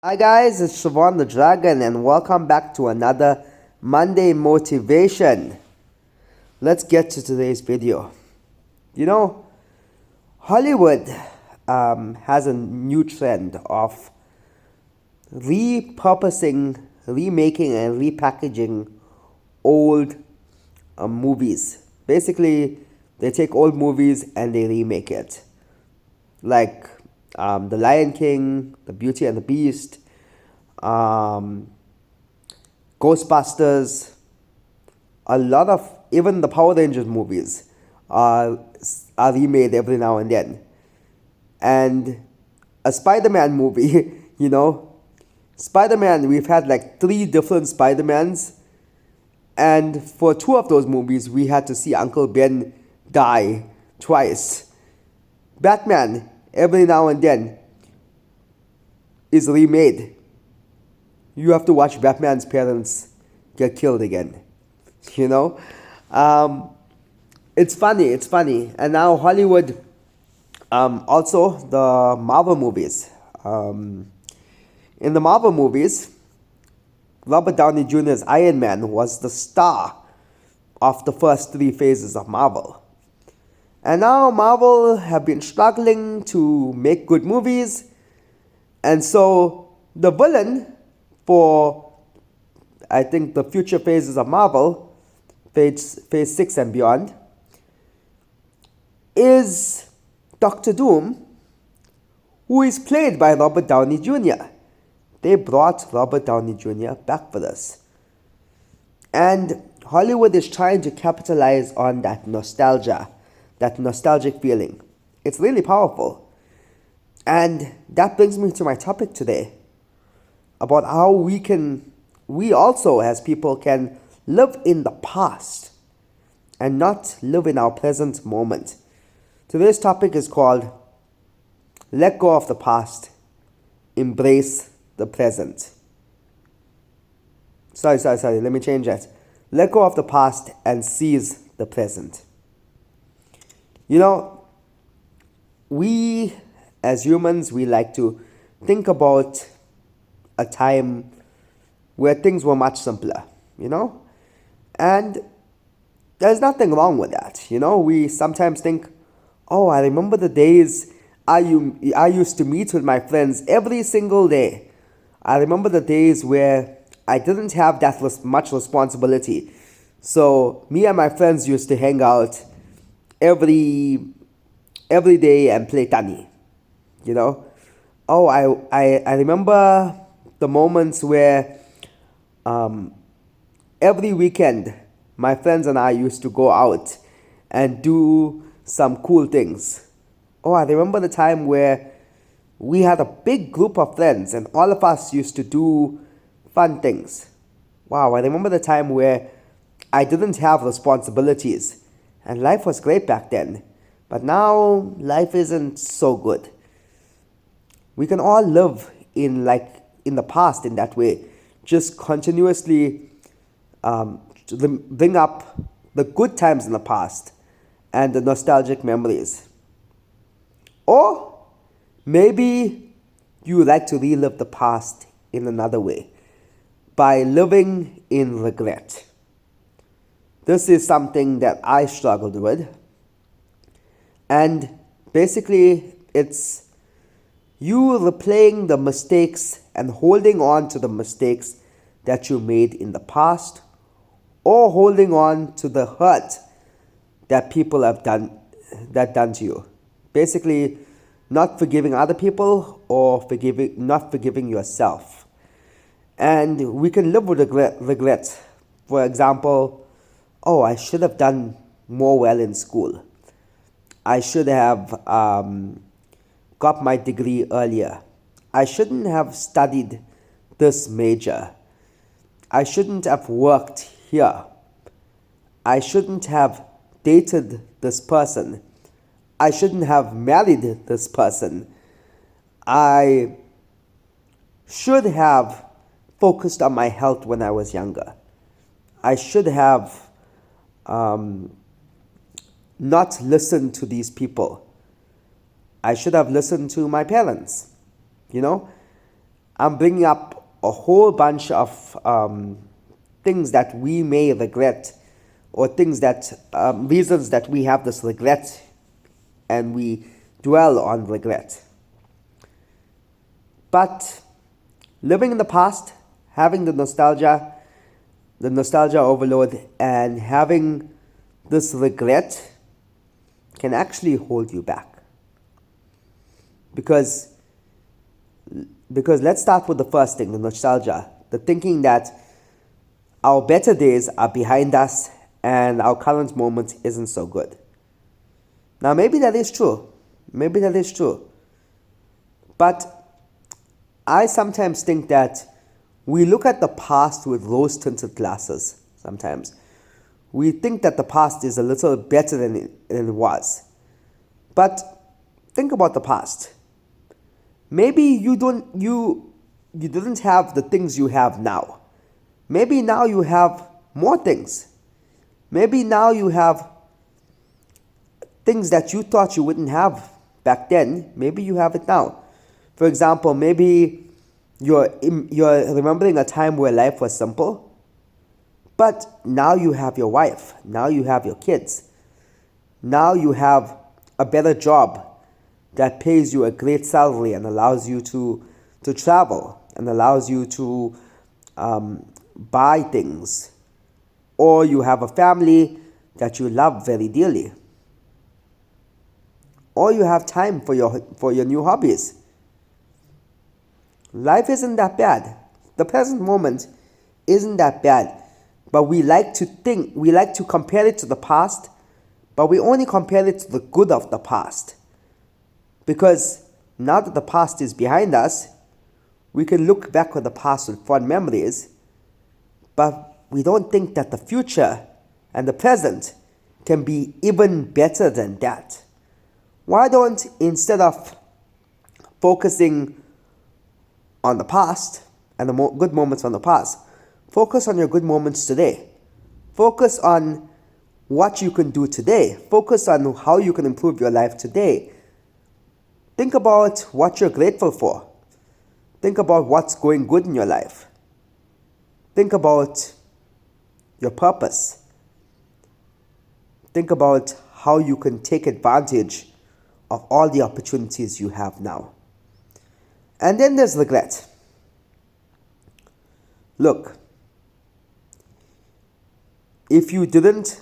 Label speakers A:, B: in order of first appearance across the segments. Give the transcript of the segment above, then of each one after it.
A: Hi guys, it's Siobhan the Dragon and welcome back to another Monday Motivation. Let's get to today's video. You know, Hollywood has a new trend of repurposing, remaking and repackaging old movies. Basically, they take old movies and they remake it. Like The Lion King, The Beauty and the Beast, um, Ghostbusters, a lot of even the Power Rangers movies are are remade every now and then, and a Spider-Man movie, you know, Spider-Man. We've had like three different Spider-Mans, and for two of those movies, we had to see Uncle Ben die twice. Batman, every now and then, is remade. You have to watch Batman's parents get killed again. You know, um, it's funny. It's funny. And now Hollywood, also the Marvel movies. In the Marvel movies, Robert Downey Jr.'s Iron Man was the star of the first three phases of Marvel. And now Marvel have been struggling to make good movies, and so the villain for, I think, the future phases of Marvel, phase 6 and beyond, is Doctor Doom, who is played by Robert Downey Jr. They brought Robert Downey Jr. back for us. And Hollywood is trying to capitalize on that nostalgia, that nostalgic feeling. It's really powerful. And that brings me to my topic today about how we also as people can live in the past and not live in our present moment. Today's topic is called Let Go of the Past, Embrace the Present. Sorry, let me change that. Let go of the past and seize the present. You know, we as humans, we like to think about a time where things were much simpler, you know? And there's nothing wrong with that. You know, we sometimes think, oh, I remember the days I used to meet with my friends every single day. I remember the days where I didn't have that much responsibility. So me and my friends used to hang out every day and play tani, you know. Oh, I remember the moments where um, every weekend my friends and I used to go out and do some cool things. Oh, I remember the time where we had a big group of friends and all of us used to do fun things. Wow, I remember the time where I didn't have responsibilities and life was great back then. But now life isn't so good. We can all live in the past in that way, just continuously bring up the good times in the past and the nostalgic memories. Or maybe you like to relive the past in another way by living in regret. This is something that I struggled with, and basically it's you replaying the mistakes and holding on to the mistakes that you made in the past, or holding on to the hurt that people have done to you. Basically, not forgiving other people or not forgiving yourself. And we can live with regret. For example, oh, I should have done more well in school. I should have got my degree earlier. I shouldn't have studied this major. I shouldn't have worked here. I shouldn't have dated this person. I shouldn't have married this person. I should have focused on my health when I was younger. I should have not listened to these people. I should have listened to my parents. You know, I'm bringing up a whole bunch of things that we may regret, or things that reasons that we have this regret, and we dwell on regret. But living in the past, having the nostalgia overload, and having this regret can actually hold you back. Because let's start with the first thing, the nostalgia, the thinking that our better days are behind us and our current moment isn't so good. Now, maybe that is true. Maybe that is true. But I sometimes think that we look at the past with rose tinted glasses sometimes. We think that the past is a little better than it was. But think about the past. Maybe you didn't have the things you have now. Maybe now you have more things. Maybe now you have things that you thought you wouldn't have back then. Maybe you have it now. For example, maybe you're remembering a time where life was simple, but now you have your wife. Now you have your kids. Now you have a better job that pays you a great salary and allows you to travel and allows you to buy things. Or you have a family that you love very dearly. Or you have time for your new hobbies. Life isn't that bad. The present moment isn't that bad. But we like to compare it to the past, but we only compare it to the good of the past. Because now that the past is behind us, we can look back on the past with fond memories, but we don't think that the future and the present can be even better than that. Why don't, instead of focusing on the past and the good moments from the past, focus on your good moments today. Focus on what you can do today. Focus on how you can improve your life today. Think about what you're grateful for. Think about what's going good in your life. Think about your purpose. Think about how you can take advantage of all the opportunities you have now. And then there's regret. Look, if you didn't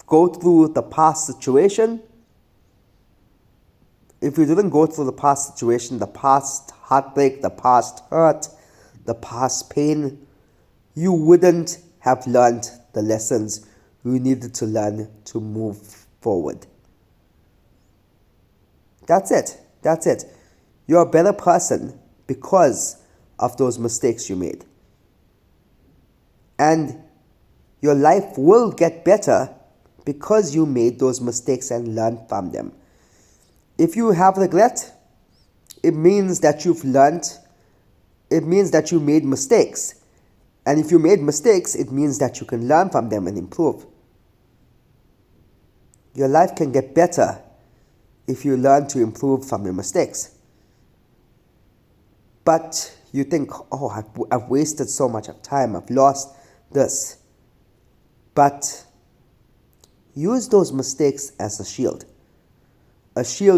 A: go through the past situation, the past heartbreak, the past hurt, the past pain, you wouldn't have learned the lessons you needed to learn to move forward. That's it. You're a better person because of those mistakes you made. And your life will get better because you made those mistakes and learned from them. If you have regret, it means that you've learned. It means that you made mistakes. And if you made mistakes, it means that you can learn from them and improve. Your life can get better if you learn to improve from your mistakes. But you think, oh, I've wasted so much of time, I've lost this. But use those mistakes as a shield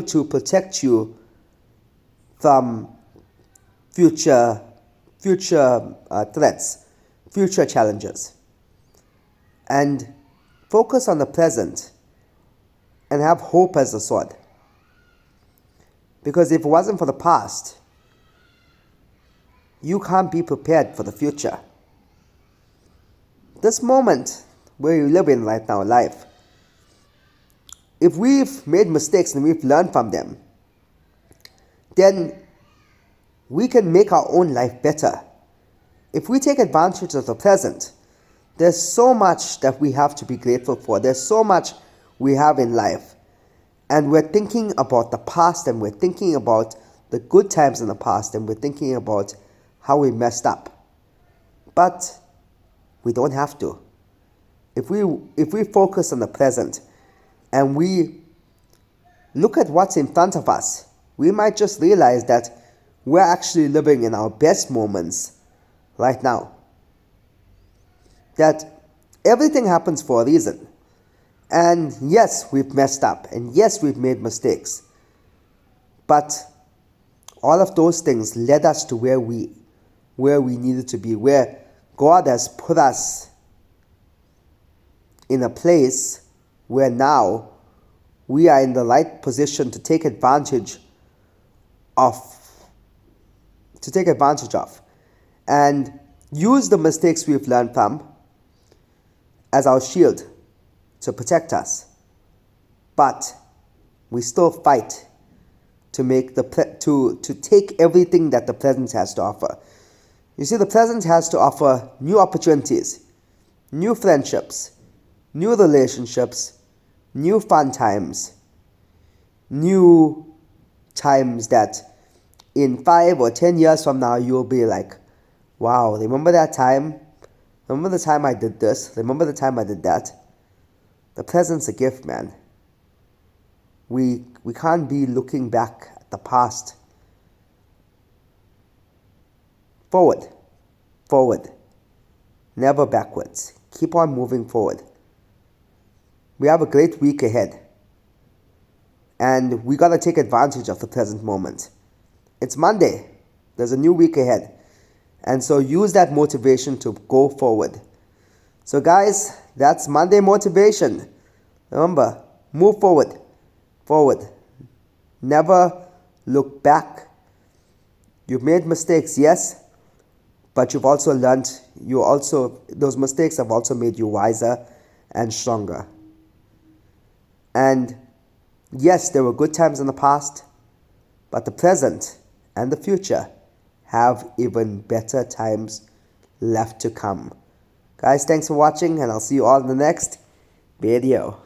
A: to protect you from future threats, future challenges. And focus on the present and have hope as a sword. Because if it wasn't for the past, you can't be prepared for the future. This moment where you live in right now, life, if we've made mistakes and we've learned from them, then we can make our own life better. If we take advantage of the present, there's so much that we have to be grateful for. There's so much we have in life. And we're thinking about the past, and we're thinking about the good times in the past, and we're thinking about how we messed up. But we don't have to. If we focus on the present and we look at what's in front of us, we might just realize that we're actually living in our best moments right now. That everything happens for a reason. And yes, we've messed up. And yes, we've made mistakes. But all of those things led us to where we needed to be, where God has put us in a place where now we are in the right position to take advantage of, and use the mistakes we've learned from as our shield to protect us. But we still fight to make to take everything that the present has to offer. You see, the present has to offer new opportunities, new friendships, new relationships, new fun times, new times that in 5 or 10 years from now you'll be like, wow, remember that time? Remember the time I did this? Remember the time I did that? The present's a gift, man. We can't be looking back at the past. Forward, never backwards. Keep on moving forward. We have a great week ahead, and we gotta take advantage of the present moment. It's Monday. There's a new week ahead, and so use that motivation to go forward. So guys, that's Monday motivation. Remember, move forward. Never look back. You've made mistakes, yes, but you've also learned. Those mistakes have also made you wiser and stronger. And yes, there were good times in the past, but the present and the future have even better times left to come. Guys, thanks for watching, and I'll see you all in the next video.